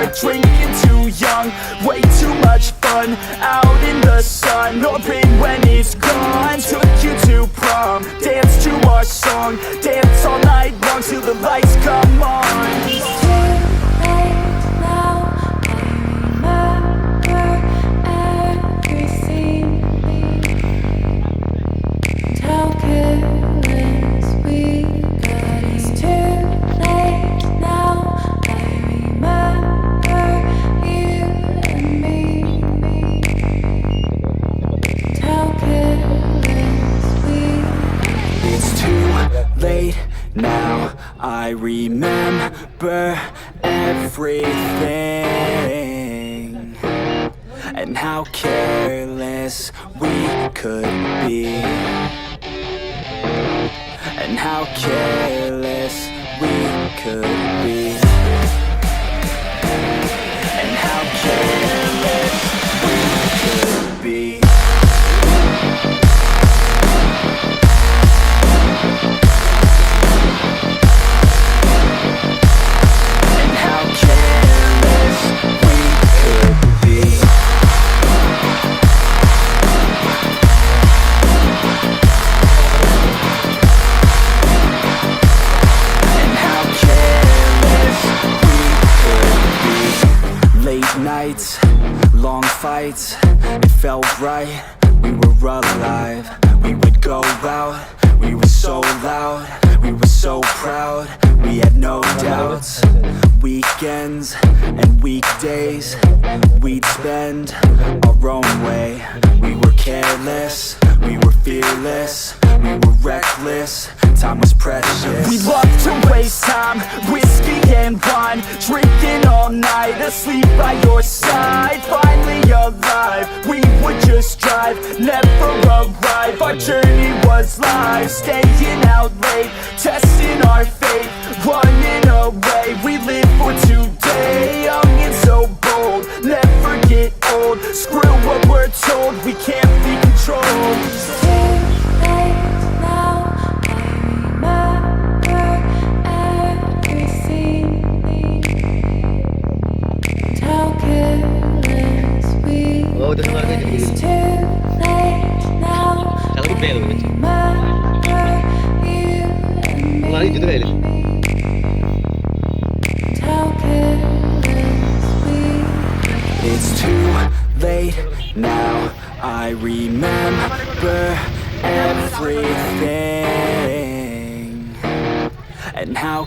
but drinking too young. Way too much fun out in the sun, hoping when it's gone. Took you to prom, dance to our song, dance all night long till the lights come on. It's too late now, I remember everything. And how careless we got. It's too late now, I remember you and me. And how careless we got. It's too late now, I remember everything. And how careless we could be. And how careless we could be. And how careless we could be. And how careless we could be. And how careless we could be. Late nights, long fights, it felt right, we were alive. We would go out, we were so loud, we were so proud, we had no doubts. Weekends and weekdays, we'd spend our own way. We were careless, we were fearless, we were reckless, time was precious. We loved to waste time, whiskey and wine, drinking all night, asleep by your side. Finally alive, we would just drive, never arrive. Our journey was live, staying out late, testing our fate, running away. We live for today, young and so bold, never get old. Screw what we're told, we can't be controlled. It's too late now, I remember everything. And how careless we got. It's too late now, I remember you and me. And how careless we got. It's too late now, I remember everything. And how